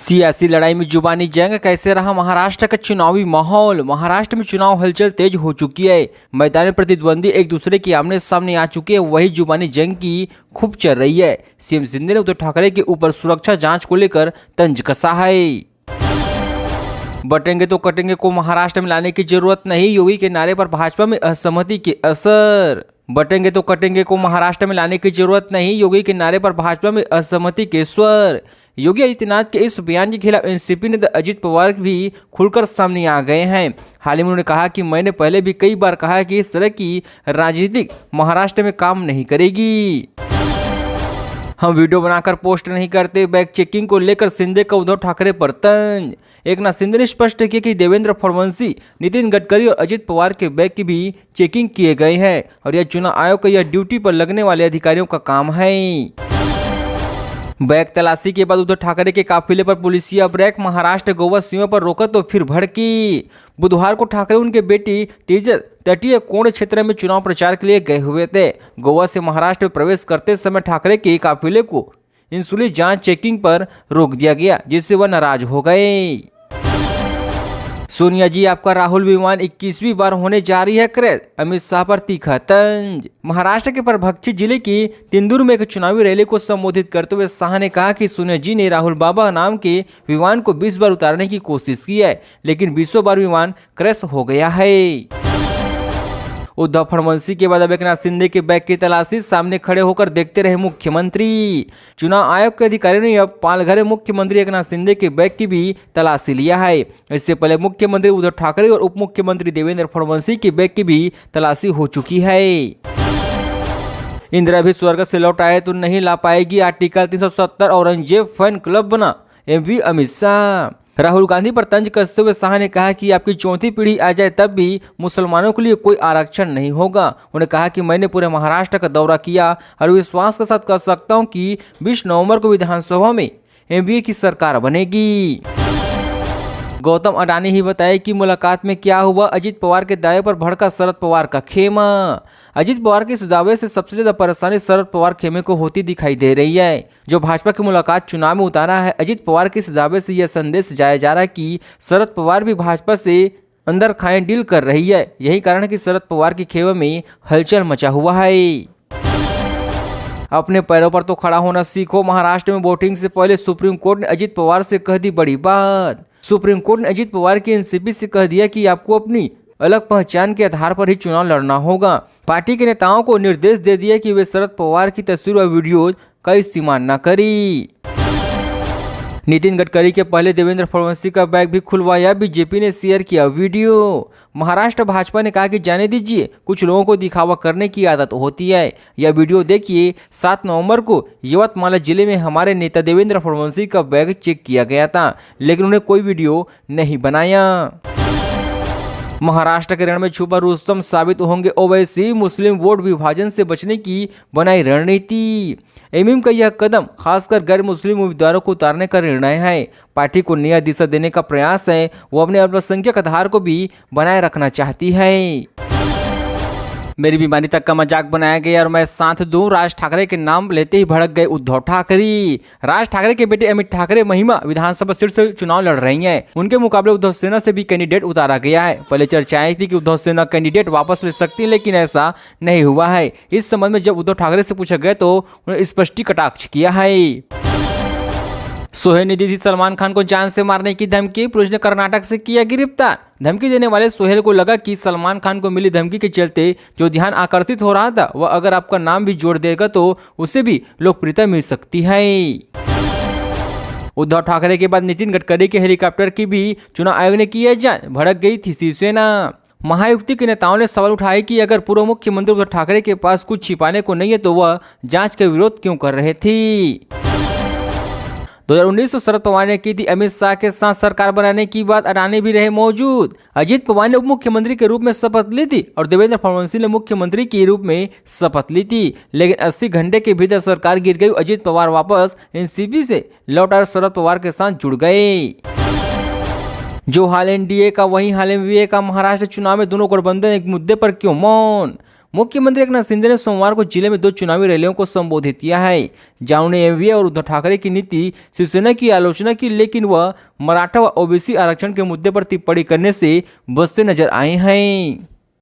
सियासी लड़ाई में जुबानी जंग कैसे रहा महाराष्ट्र का चुनावी माहौल। महाराष्ट्र में चुनाव हलचल तेज हो चुकी है। मैदानी प्रतिद्वंदी एक दूसरे के आमने सामने आ चुके हैं। वही जुबानी जंग की खूब चल रही है। सीएम शिंदे ने उद्धव ठाकरे के ऊपर सुरक्षा जांच को लेकर तंज कसा है। बटेंगे तो कटेंगे को महाराष्ट्र में लाने की जरूरत नहीं, योगी के नारे पर भाजपा में असहमति के असर। बटेंगे तो कटेंगे को महाराष्ट्र में लाने की जरूरत नहीं, योगी के नारे पर भाजपा में असहमति के स्वर। योगी आदित्यनाथ के इस बयान के खिलाफ एनसीपी नेता अजित पवार भी खुलकर सामने आ गए हैं। हाल ही में उन्होंने कहा कि मैंने पहले भी कई बार कहा है कि इस तरह की राजनीति महाराष्ट्र में काम नहीं करेगी। हम वीडियो बनाकर पोस्ट नहीं करते। बैग चेकिंग को लेकर शिंदे का उद्धव ठाकरे पर तंज। एकनाथ शिंदे ने स्पष्ट किया कि देवेंद्र फडणवीस, नितिन गडकरी और अजित पवार के बैग की भी चेकिंग किए गए हैं और यह चुनाव आयोग का यह ड्यूटी पर लगने वाले अधिकारियों का काम है। बैग तलाशी के बाद उद्धव ठाकरे के काफिले पर पुलिसिया ब्रेक। महाराष्ट्र गोवा सीमा पर रोका तो फिर भड़की। बुधवार को ठाकरे उनके बेटी तेजस तटीय कोण क्षेत्र में चुनाव प्रचार के लिए गए हुए थे। गोवा से महाराष्ट्र में प्रवेश करते समय ठाकरे के काफिले को इंसुलिन जांच चेकिंग पर रोक दिया गया, जिससे वह नाराज हो गए। सोनिया जी, आपका राहुल विमान 21वीं बार होने जा रही है क्रैश। अमित शाह पर तीखा तंज। महाराष्ट्र के परभक्षी जिले की तिंदूर में एक चुनावी रैली को संबोधित करते हुए शाह ने कहा कि सोनिया जी ने राहुल बाबा नाम के विमान को 20 बार उतारने की कोशिश की है, लेकिन 20 बार विमान क्रैश हो गया है। उद्धव फडणवीस के बाद अब एकनाथ शिंदे के बैग की तलाशी। सामने खड़े होकर देखते रहे मुख्यमंत्री। चुनाव आयोग के अधिकारियों ने अब पालघर में मुख्यमंत्री एकनाथ शिंदे के बैग की भी तलाशी लिया है। इससे पहले मुख्यमंत्री उद्धव ठाकरे और उप मुख्यमंत्री देवेंद्र फडणवीस के बैग की भी तलाशी हो चुकी है। इंदिरा भी स्वर्ग से लौट आए तो नहीं ला पाएगी। आर्टिकल 370 औरंगजेब फैन क्लब बना एमपी अमित शाह। राहुल गांधी पर तंज कसते हुए शाह ने कहा कि आपकी चौथी पीढ़ी आ जाए तब भी मुसलमानों के लिए कोई आरक्षण नहीं होगा। उन्होंने कहा कि मैंने पूरे महाराष्ट्र का दौरा किया और विश्वास के साथ कह सकता हूं कि 20 नवंबर को विधानसभा में एनडीए की सरकार बनेगी। गौतम अडानी ही बताए कि मुलाकात में क्या हुआ। अजित पवार के दावे पर भड़का शरद पवार का खेमा। अजित पवार के इस दावे से सबसे ज्यादा परेशानी शरद पवार खेमे को होती दिखाई दे रही है, जो भाजपा की मुलाकात चुनाव में उतारा है। अजित पवार के इस दावे से यह संदेश जाया जा रहा है कि शरद पवार भी भाजपा से अंदर खाए डील कर रही है। यही कारण है कि शरद पवार की खेमे में हलचल मचा हुआ है। अपने पैरों पर तो खड़ा होना सीखो। महाराष्ट्र में वोटिंग से पहले सुप्रीम कोर्ट ने अजित पवार से कह दी बड़ी बात। सुप्रीम कोर्ट ने अजित पवार की एनसीपी से कह दिया कि आपको अपनी अलग पहचान के आधार पर ही चुनाव लड़ना होगा। पार्टी के नेताओं को निर्देश दे दिया कि वे शरद पवार की तस्वीर और वीडियो का इस्तेमाल न करें। नितिन गडकरी के पहले देवेंद्र फडणवीस का बैग भी खुलवाया। बीजेपी ने शेयर किया वीडियो। महाराष्ट्र भाजपा ने कहा कि जाने दीजिए, कुछ लोगों को दिखावा करने की आदत होती है। यह वीडियो देखिए। 7 नवंबर को यवतमाल जिले में हमारे नेता देवेंद्र फडणवीस का बैग चेक किया गया था, लेकिन उन्हें कोई वीडियो नहीं बनाया। महाराष्ट्र के रण में छुपा रुस्तम साबित होंगे ओवैसी। मुस्लिम वोट विभाजन से बचने की बनाई रणनीति। एमएम का यह कदम खासकर गैर मुस्लिम उम्मीदवारों को उतारने का निर्णय है। पार्टी को नया दिशा देने का प्रयास है। वो अपने अल्पसंख्यक आधार को भी बनाए रखना चाहती है। मेरी बीमारी तक का मजाक बनाया गया और मैं साथ दूं, राज ठाकरे के नाम लेते ही भड़क गए उद्धव ठाकरे। राज ठाकरे के बेटे अमित ठाकरे महिमा विधानसभा सीट से चुनाव लड़ रही हैं। उनके मुकाबले उद्धव सेना से भी कैंडिडेट उतारा गया है। पहले चर्चाएं थी कि उद्धव सेना कैंडिडेट वापस ले सकती है, लेकिन ऐसा नहीं हुआ है। इस संबंध में जब उद्धव ठाकरे से पूछा गया तो उन्होंने स्पष्ट कटाक्ष किया है। सोहेल ने दी थी सलमान खान को जान से मारने की धमकी। पुलिस ने कर्नाटक से किया गिरफ्तार। धमकी देने वाले सोहेल को लगा कि सलमान खान को मिली धमकी के चलते जो ध्यान आकर्षित हो रहा था, वह अगर आपका नाम भी जोड़ देगा तो उसे भी लोकप्रियता मिल सकती है। उद्धव ठाकरे के बाद नितिन गडकरी के हेलीकॉप्टर की भी चुनाव आयोग ने की है जांच। भड़क गई थी शिवसेना। महायुति के नेताओं ने सवाल उठाए कि अगर पूर्व मुख्यमंत्री उद्धव ठाकरे के पास कुछ छिपाने को नहीं है तो वह जांच का विरोध क्यों कर रहे थे। 2019 में शरद पवार ने की थी अमित शाह के साथ सरकार बनाने की बात। अडानी भी रहे मौजूद। अजित पवार ने उप मुख्यमंत्री के रूप में शपथ ली थी और देवेंद्र फडणवीस ने मुख्यमंत्री के रूप में शपथ ली थी, लेकिन 80 घंटे के भीतर सरकार गिर गई। अजित पवार वापस एनसीपी से लौट आए, शरद पवार के साथ जुड़ गए। जो हाल एनडीए का वही हाल एनडीए का। महाराष्ट्र चुनाव में दोनों गठबंधन एक मुद्दे पर क्यों मौन। मुख्यमंत्री एकनाथ शिंदे ने सोमवार को जिले में 2 चुनावी रैलियों को संबोधित किया है, जहां उन्होंने एनडीए और उद्धव ठाकरे की नीति शिवसेना की आलोचना की, लेकिन वह मराठा व ओबीसी आरक्षण के मुद्दे पर टिप्पणी करने से बचते नजर आए हैं।